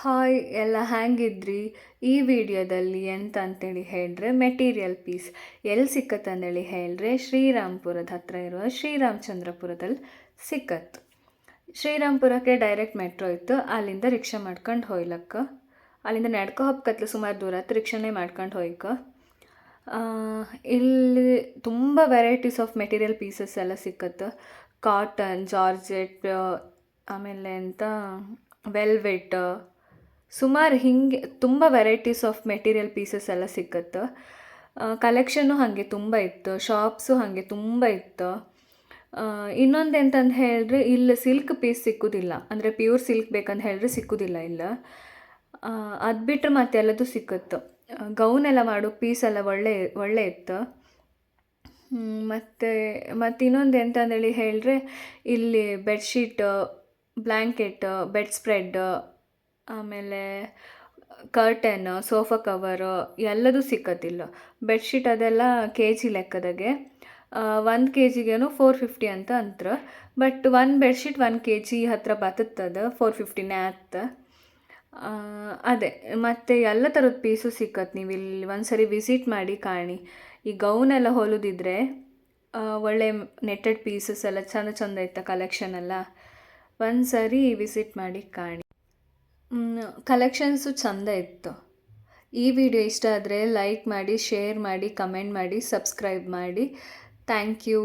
Hi ಎಲ್ಲ ಹ್ಯಾಂಗಿದ್ರಿ? ಈ ವಿಡಿಯೋದಲ್ಲಿ ಎಂತ ಅಂತೇಳಿ ಹೇಳಿದ್ರೆ ಮೆಟೀರಿಯಲ್ ಪೀಸ್ ಎಲ್ಲಿ ಸಿಕ್ಕತ್ತಂದೇಳಿ ಹೇಳಿದ್ರೆ ಶ್ರೀರಾಮ್ಪುರದ ಹತ್ರ ಇರುವ ಶ್ರೀರಾಮಚಂದ್ರಪುರದಲ್ಲಿ ಸಿಕ್ಕತ್ತು. ಶ್ರೀರಾಮ್ಪುರಕ್ಕೆ ಡೈರೆಕ್ಟ್ ಮೆಟ್ರೋ ಇತ್ತು, ಅಲ್ಲಿಂದ ರಿಕ್ಷಾ ಮಾಡ್ಕೊಂಡು ಹೋಯ್ಲಕ್ಕ. ಅಲ್ಲಿಂದ ನಡ್ಕೊ ಹೋಗ್ಕತ್ಲು ಸುಮಾರು ದೂರ ಆಯ್ತು, ರಿಕ್ಷಾನೇ ಮಾಡ್ಕೊಂಡು ಹೋಯ್ಕ. ಇಲ್ಲಿ ತುಂಬ ವೆರೈಟೀಸ್ ಆಫ್ ಮೆಟೀರಿಯಲ್ ಪೀಸಸ್ ಎಲ್ಲ ಸಿಕ್ಕತ್ತು. ಕಾಟನ್, ಜಾರ್ಜೆಟ್, ಆಮೇಲೆ ಎಂತ ವೆಲ್ವೆಟ್, ಸುಮಾರು ಹಿಂಗೆ ತುಂಬ ವೆರೈಟೀಸ್ ಆಫ್ ಮೆಟೀರಿಯಲ್ ಪೀಸಸ್ ಎಲ್ಲ ಸಿಕ್ಕತ್ತು. ಕಲೆಕ್ಷನ್ನು ಹಾಗೆ ತುಂಬ ಇತ್ತು, ಶಾಪ್ಸು ಹಾಗೆ ತುಂಬ ಇತ್ತು. ಇನ್ನೊಂದು ಎಂತಂದು ಹೇಳಿದ್ರೆ ಇಲ್ಲಿ ಸಿಲ್ಕ್ ಪೀಸ್ ಸಿಕ್ಕುವುದಿಲ್ಲ, ಅಂದರೆ ಪ್ಯೂರ್ ಸಿಲ್ಕ್ ಬೇಕಂತ ಹೇಳಿದ್ರೆ ಸಿಕ್ಕುವುದಿಲ್ಲ ಇಲ್ಲ. ಅದು ಬಿಟ್ಟರೆ ಮತ್ತೆಲ್ಲದು ಸಿಕ್ಕತ್ತು. ಗೌನೆಲ್ಲ ಮಾಡೋ ಪೀಸೆಲ್ಲ ಒಳ್ಳೆ ಇತ್ತು. ಮತ್ತು ಇನ್ನೊಂದು ಎಂತಂದೇಳಿ ಹೇಳಿದ್ರೆ ಇಲ್ಲಿ ಬೆಡ್ಶೀಟ್, ಬ್ಲ್ಯಾಂಕೆಟ್, ಬೆಡ್ ಸ್ಪ್ರೆಡ್, ಆಮೇಲೆ ಕರ್ಟನ್, ಸೋಫಾ ಕವರು ಎಲ್ಲದೂ ಸಿಕ್ಕತ್ತಿಲ್ಲ. ಬೆಡ್ಶೀಟ್ ಅದೆಲ್ಲ ಕೆ ಜಿ ಲೆಕ್ಕದಾಗೆ 1 ಕೆ ಜಿಗೇನೋ 450 ಅಂತ ಅಂತಾರೆ. ಬಟ್ ಒಂದು ಬೆಡ್ಶೀಟ್ 1 ಕೆ ಜಿ ಹತ್ರ ಬರ್ತದ, 450ನೇ ಆತ್. ಅದೇ ಮತ್ತು ಎಲ್ಲ ಥರದ ಪೀಸು ಸಿಕ್ಕತ್ತು. ನೀವು ಇಲ್ಲಿ ಒಂದು ಸರಿ ವಿಸಿಟ್ ಮಾಡಿ ಕಾಣಿ. ಈ ಗೌನೆಲ್ಲ ಹೊಲಿದಿದ್ರೆ ಒಳ್ಳೆ ನೆಟ್ಟೆಡ್ ಪೀಸಸ್ ಎಲ್ಲ ಚಂದ ಇತ್ತು, ಕಲೆಕ್ಷನ್ ಎಲ್ಲ. ಒಂದು ಸರಿ ವಿಸಿಟ್ ಮಾಡಿ ಕಾಣಿ. ಕಲೆಕ್ಷನ್ಸು ಚಂದ ಇತ್ತು. ಈ ವಿಡಿಯೋ ಇಷ್ಟ ಆದರೆ ಲೈಕ್ ಮಾಡಿ, ಶೇರ್ ಮಾಡಿ, ಕಮೆಂಟ್ ಮಾಡಿ, ಸಬ್ಸ್ಕ್ರೈಬ್ ಮಾಡಿ. Thank you.